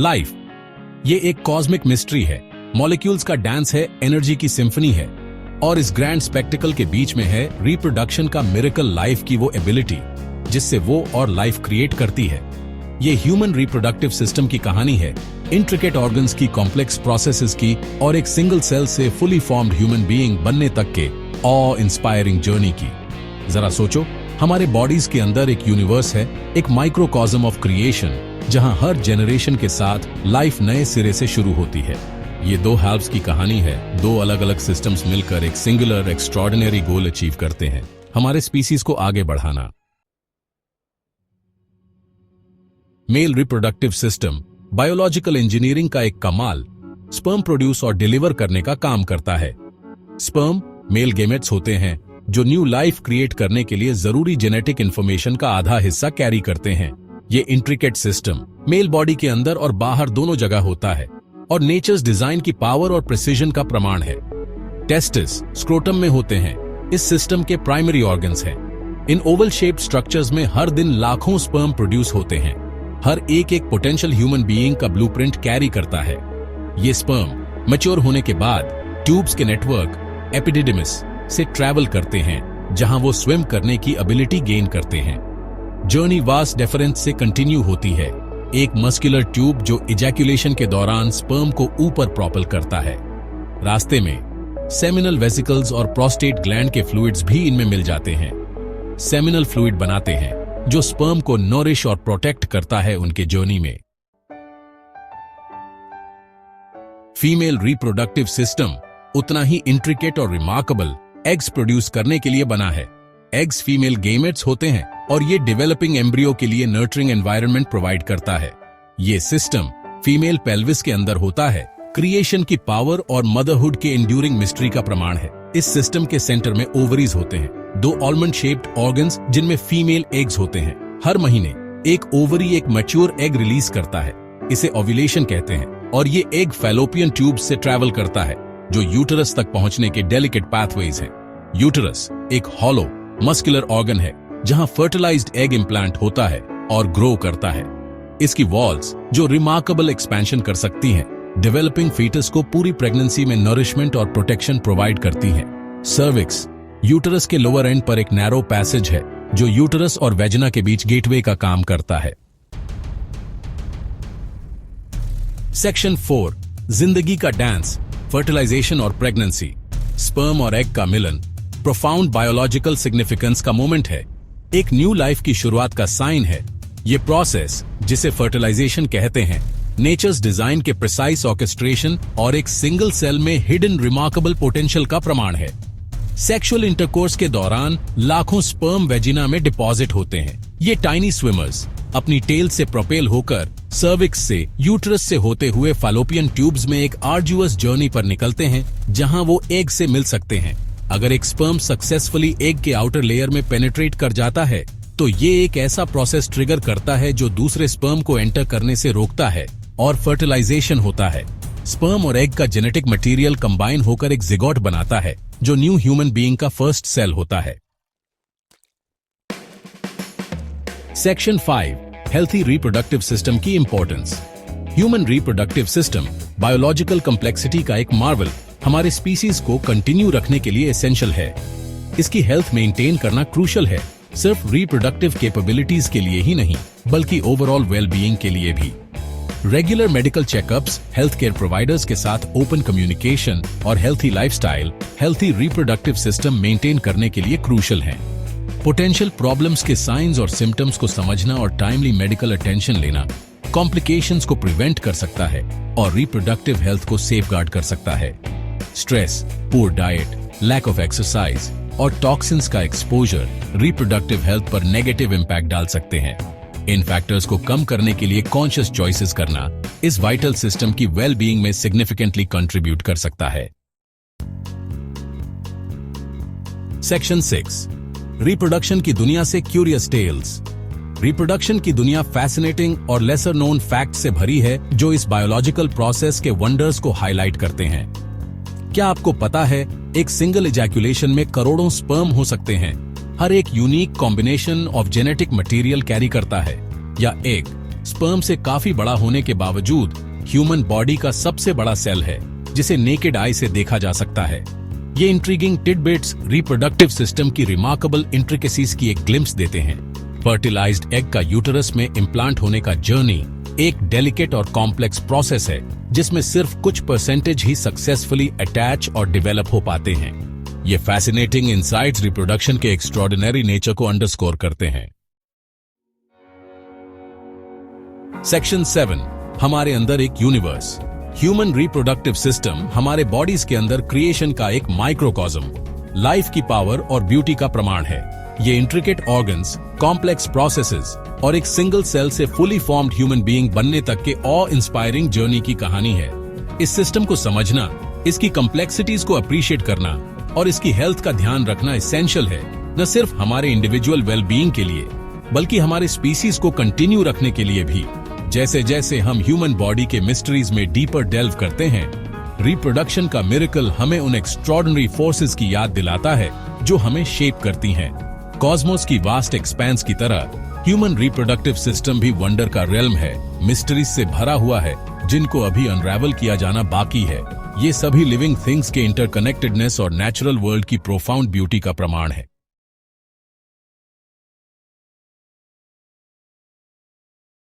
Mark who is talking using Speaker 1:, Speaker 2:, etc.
Speaker 1: Life ये एक cosmic mystery है, मॉलिक्यूल्स का डांस है, एनर्जी की सिम्फनी है, और इस ग्रैंड स्पेक्टिकल के बीच में है रिप्रोडक्शन का मिरेकल, लाइफ की वो एबिलिटी जिससे वो और लाइफ क्रिएट करती है। ये ह्यूमन रिप्रोडक्टिव सिस्टम की कहानी है, इंट्रिकेट ऑर्गन्स की, कॉम्प्लेक्स प्रोसेसेस की, और एक सिंगल सेल से फुली फॉर्म्ड ह्यूमन बीइंग बनने तक के ऑ इंस्पायरिंग जर्नी की। जरा सोचो, हमारे बॉडीज के अंदर एक यूनिवर्स है, एक माइक्रोकॉस्म ऑफ क्रिएशन, जहां हर जनरेशन के साथ लाइफ नए सिरे से शुरू होती है। ये दो हाल्व्स की कहानी है, दो अलग अलग सिस्टम्स मिलकर एक सिंगुलर एक्स्ट्रॉर्डिनरी गोल अचीव करते हैं, हमारे स्पीसीज को आगे बढ़ाना। Male reproductive system biological engineering का एक कमाल स्पर्म प्रोड्यूस और डिलीवर करने का काम करता है। स्पर्म मेल गेमेट्स होते हैं जो न्यू लाइफ क्रिएट करने के लिए जरूरी जेनेटिक इंफॉर्मेशन का आधा हिस्सा कैरी करते हैं। ये इंट्रिकेट सिस्टम मेल बॉडी के अंदर और बाहर दोनों जगह होता है और नेचर्स डिजाइन की पावर और प्रिसीजन का प्रमाण है। टेस्टिस स्क्रोटम में होते हैं, इस सिस्टम के प्राइमरी ऑर्गन्स हैं। इन ओवल शेप्ड स्ट्रक्चर्स में हर दिन लाखों स्पर्म प्रोड्यूस होते हैं। हर एक पोटेंशियल ह्यूमन बीइंग का ब्लूप्रिंट कैरी करता है। ये स्पर्म मैच्योर होने के बाद ट्यूब्स के नेटवर्क एपिडिडिमिस से ट्रैवल करते हैं, जहां वो स्विम करने की एबिलिटी गेन करते हैं। जर्नी वास डेफरेंस से कंटिन्यू होती है, एक मस्कुलर ट्यूब जो इजैक्यूलेशन के दौरान स्पर्म को ऊपर प्रोपेल करता है। रास्ते में सेमिनल वेसिकल्स और प्रोस्टेट ग्लैंड के फ्लूइड्स भी इनमें मिल जाते हैं। सेमिनल फ्लूइड बनाते हैं जो स्पर्म को नॉरिश और प्रोटेक्ट करता है उनके जर्नी में। फीमेल रिप्रोडक्टिव सिस्टम उतना ही इंट्रिकेट और रिमार्केबल एग्स प्रोड्यूस करने के लिए बना है। एग्स फीमेल गेमेट्स होते हैं और ये डेवलपिंग एम्ब्रियो के लिए नर्चरिंग एनवायरनमेंट प्रोवाइड करता है। ये सिस्टम फीमेल पेल्विस के अंदर होता है, क्रिएशन की पावर और मदरहुड के एंड्यूरिंग मिस्ट्री का प्रमाण है। इस सिस्टम के सेंटर में ओवरीज होते हैं, दो आलमंड शेप्ड ऑर्गन्स जिनमें फीमेल एग्स होते हैं। हर महीने एक ओवरी एक मैच्योर एग रिलीज करता है, इसे ओव्यूलेशन कहते हैं, और ये एग फैलोपियन ट्यूब से ट्रैवल करता है जो यूटरस तक पहुंचने के डेलिकेट पाथवेज हैं। यूटरस एक हॉलो मस्कुलर ऑर्गन है जहां फर्टिलाइज्ड एग इम्प्लांट होता है और ग्रो करता है। इसकी वॉल्स जो रिमार्केबल एक्सपेंशन कर सकती हैं, डेवलपिंग फीटस को पूरी प्रेगनेंसी में नरिशमेंट और प्रोटेक्शन प्रोवाइड करती हैं। सर्विक्स यूटरस के लोअर एंड पर एक नैरो पैसेज है जो यूटरस और वेजिना के बीच गेटवे का काम करता है। सेक्शन 4 जिंदगी का डांस, फर्टिलाइजेशन और प्रेगनेंसी। स्पर्म और एग का मिलन प्रोफाउंड बायोलॉजिकल सिग्निफिकेंस का मोमेंट है, एक न्यू लाइफ की शुरुआत का साइन है। ये प्रोसेस जिसे फर्टिलाइजेशन कहते हैं, नेचर्स डिजाइन के प्रिसाइज ऑर्केस्ट्रेशन और एक सिंगल सेल में हिडन रिमार्केबल पोटेंशियल का प्रमाण है। सेक्सुअल इंटरकोर्स के दौरान लाखों स्पर्म वेजिना में डिपॉजिट होते हैं। ये टाइनी स्विमर्स अपनी टेल से प्रोपेल होकर सर्विक्स से यूटरस से होते हुए फैलोपियन ट्यूब्स में एक आर्जुअस जर्नी पर निकलते हैं जहां वो एग से मिल सकते हैं। अगर एक स्पर्म सक्सेसफुली एग के आउटर लेयर में पेनिट्रेट कर जाता है तो ये एक ऐसा प्रोसेस ट्रिगर करता है जो दूसरे स्पर्म को एंटर करने से रोकता है और फर्टिलाइजेशन होता है। स्पर्म और एग का जेनेटिक मटेरियल कंबाइन होकर एक जिगोट बनाता है जो न्यू ह्यूमन बीइंग का फर्स्ट सेल होता है। सेक्शन 5 हेल्थी रिप्रोडक्टिव सिस्टम की importance. Human reproductive system biological complexity का एक मार्वल हमारे स्पीसीज को कंटिन्यू रखने के लिए एसेंशियल है। इसकी हेल्थ मेंटेन करना क्रूशियल है, सिर्फ रिप्रोडक्टिव कैपेबिलिटीज के लिए ही नहीं बल्कि ओवरऑल वेल बीइंग के लिए भी। Regular medical checkups, health care providers के साथ ओपन कम्युनिकेशन और healthy lifestyle healthy reproductive system maintain करने के लिए क्रूशियल हैं। पोटेंशियल प्रॉब्लम्स के साइंस और सिम्टम्स को समझना और टाइमली मेडिकल अटेंशन लेना कॉम्प्लिकेशंस को प्रिवेंट कर सकता है और रिप्रोडक्टिव हेल्थ को सेफगार्ड कर सकता है। Stress, poor diet, lack of exercise और टॉक्सिन्स का एक्सपोजर रिप्रोडक्टिव हेल्थ पर नेगेटिव इंपैक्ट डाल सकते हैं। इन फैक्टर्स को कम करने के लिए कॉन्शियस चॉइसेस करना इस वाइटल सिस्टम की वेल बीइंग में सिग्निफिकेंटली कंट्रीब्यूट कर सकता है। सेक्शन 6 रिप्रोडक्शन की दुनिया से क्यूरियस टेल्स। रिप्रोडक्शन की दुनिया फैसिनेटिंग और लेसर नोन फैक्ट से भरी है जो इस बायोलॉजिकल प्रोसेस के वंडर्स को हाईलाइट करते हैं। क्या आपको पता है एक सिंगल इजैक्यूलेशन में करोड़ों स्पर्म हो सकते हैं? हर एक unique combination of genetic material carry करता है, या एक स्पर्म से काफी बड़ा होने के बावजूद ह्यूमन बॉडी का सबसे बड़ा सेल है, जिसे नेकेड आई से देखा जा सकता है। ये इंट्रीगिंग टिडबिट्स रिप्रोडक्टिव सिस्टम की रिमार्केबल इंट्रिकेसीज की एक ग्लिम्स देते हैं। फर्टिलाइज्ड एग का यूटरस में इम्प्लांट होने का जर्नी एक डेलिकेट और कॉम्प्लेक्स प्रोसेस है, जिसमें सिर्फ कुछ परसेंटेज ही सक्सेसफुली अटैच और डेवलप हो पाते हैं। ये फैसिनेटिंग इनसाइट्स रिप्रोडक्शन के एक्स्ट्रॉर्डिनरी नेचर को अंडरस्कोर करते हैं। सेक्शन 7, हमारे अंदर एक यूनिवर्स। ह्यूमन रिप्रोडक्टिव सिस्टम हमारे बॉडीज के अंदर क्रिएशन का एक माइक्रोकॉज्म, लाइफ की पावर और ब्यूटी का प्रमाण है। ये इंट्रिकेट ऑर्गन्स, कॉम्प्लेक्स प्रोसेसेस और एक सिंगल सेल से फुली फॉर्म्ड ह्यूमन बीइंग बनने तक के ऑ इंस्पायरिंग जर्नी की कहानी है। इस सिस्टम को समझना, इसकी कॉम्प्लेक्सिटीज को अप्रिशिएट करना और इसकी हेल्थ का ध्यान रखना एसेंशियल है, न सिर्फ हमारे इंडिविजुअल वेलबीइंग के लिए, बल्कि हमारे स्पीसीज को कंटिन्यू रखने के लिए भी। जैसे जैसे हम ह्यूमन बॉडी के मिस्ट्रीज में डीपर डेल्व करते हैं, रिप्रोडक्शन का मिरेकल हमें उन एक्स्ट्रॉर्डिनरी फोर्सेस की याद दिलाता है जो हमें शेप करती हैं। कॉस्मोस की वास्ट एक्सपेंस की तरह ह्यूमन रिप्रोडक्टिव सिस्टम भी वंडर का रेल्म है, मिस्ट्रीज से भरा हुआ है, जिनको अभी अनरैवल किया जाना बाकी है। ये सभी लिविंग थिंग्स के इंटरकनेक्टेडनेस और नेचुरल वर्ल्ड की प्रोफाउंड ब्यूटी का प्रमाण है।